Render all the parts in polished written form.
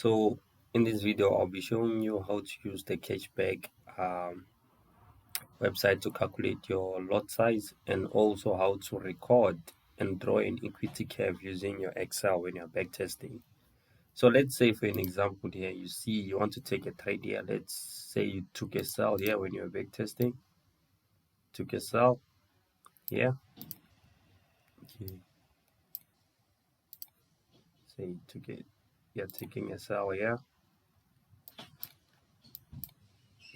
So in this video, I'll be showing you how to use the Cashback website to calculate your lot size, and also how to record and draw an equity curve using your Excel when you're backtesting. So let's say, for an example here, you want to take a trade here. Let's say you took a sell here when you're backtesting. Took a sell here. Okay. Say you took it. You're taking a sell here.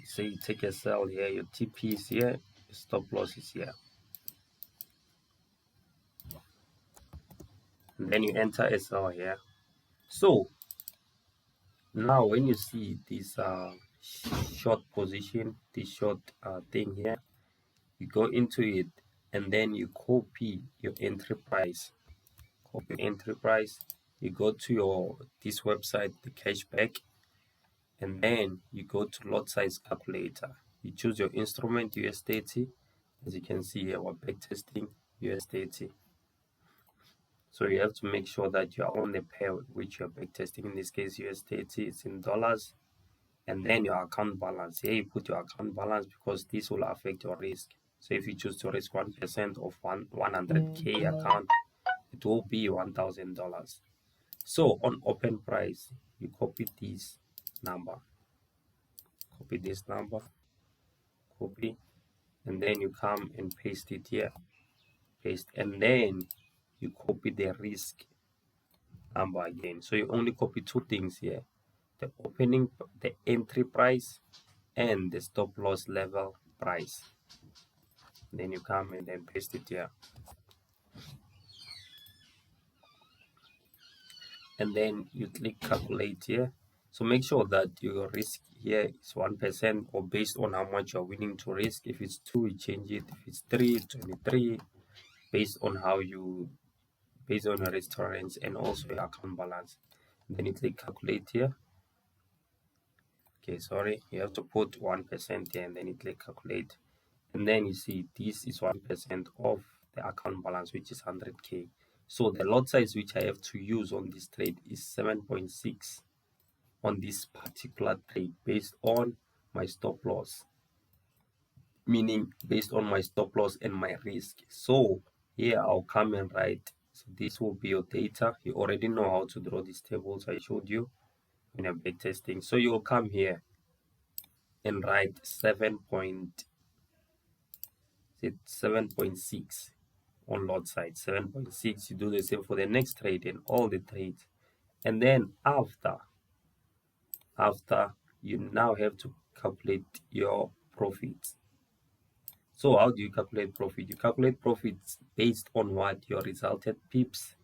Say you take a sell here. Your TP is here. Your stop loss is here. And then you enter SL here. So now when you see this short position, this short thing here, you go into it and then you copy your entry price. Copy entry price. You go to your this website, the Cashback, and then you go to lot size calculator. You choose your instrument USDT. As you can see here, we're backtesting USDT. So you have to make sure that you are on the pair which you're backtesting. In this case, USDT is in dollars, and then your account balance. Here you put your account balance because this will affect your risk. So if you choose to risk 1% of 100K account, it will be $1,000. So on open price, you copy this number, copy, and then you come and paste it here, paste, and then you copy the risk number again. So you only copy two things here: the entry price and the stop loss level price. Then you come and then paste it here, and then you click calculate here. So make sure that your risk here is 1%, or based on how much you're willing to risk. If it's 2, you change it. If it's 3, 23, based on your restaurants and also your account balance. And then you click calculate here. Okay, sorry, you have to put 1% here, and then you click calculate, and then you see this is 1% of the account balance, which is 100K. So the lot size which I have to use on this trade is 7.6 on this particular trade, based on my stop loss, meaning based on my stop loss and my risk. So here I'll come and write. So this will be your data. You already know how to draw these tables I showed you when you're backtesting. So you will come here and write 7.6 on lot side, 7.6. You do the same for the next trade and all the trades. And then after you now have to calculate your profits. So how do you calculate profit? You calculate profits based on what? Your result pips,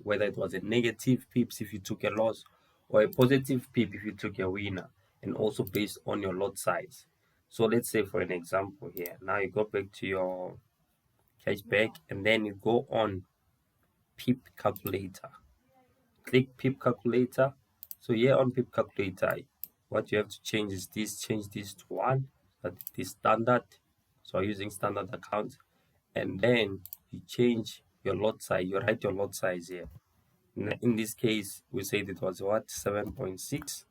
whether it was a negative pips if you took a loss, or a positive pip if you took a winner, and also based on your lot size. So let's say, for an example here, now you go back to your Cashback, and then you go on pip calculator. Click pip calculator. So here on pip calculator, what you have to change is change this to 1, that is standard. So using standard account, and then you change your lot size. You write your lot size here. In this case, we said it was what, 7.6,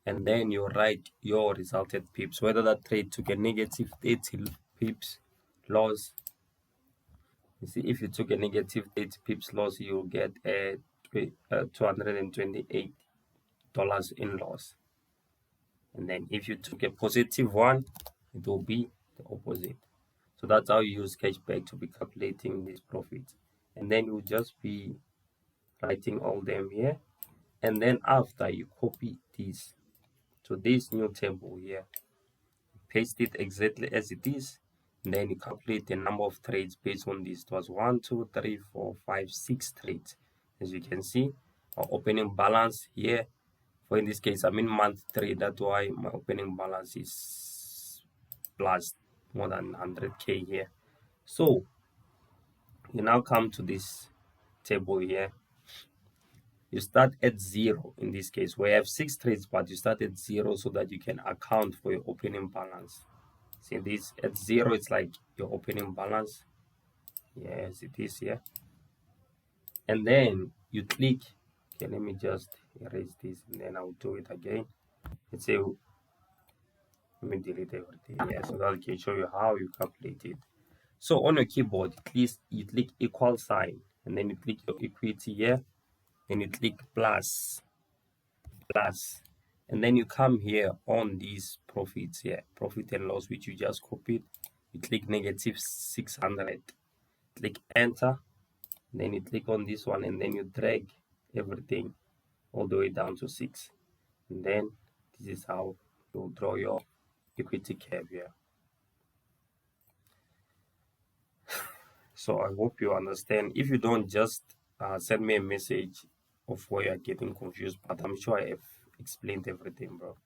and then you write your resulted pips, whether that trade took a negative 30 pips loss. You see, if you took a negative 30 pips loss, you'll get a $228 in loss. And then if you took a positive one, it will be the opposite. So that's how you use Cashback to be calculating this profit. And then you'll just be writing all them here. And then after, you copy this to this new table here, paste it exactly as it is, and then you calculate the number of trades based on this. It was 1, 2, 3, 4, 5, 6 trades. As you can see, our opening balance here, for in this case I'm in month 3, that's why my opening balance is plus more than 100K here. So you now come to this table here. You start at 0 in this case. We have 6 trades, but you start at 0 so that you can account for your opening balance. See this at 0, it's like your opening balance. Yes, it is here. And then you click, Okay, let me just erase this and then I'll do it again. Let's say, let me delete everything. Yeah, so that I can show you how you calculate it. So on your keyboard, please you click equal sign and then you click your equity here and you click plus, and then you come here on these profits here, profit and loss, which you just copied. You click negative 600, click enter, then you click on this one and then you drag everything all the way down to 6, and then this is how you draw your equity curve here. So I hope you understand. If you don't, just send me a message of where you're getting confused, but I'm sure I have explained everything, bro.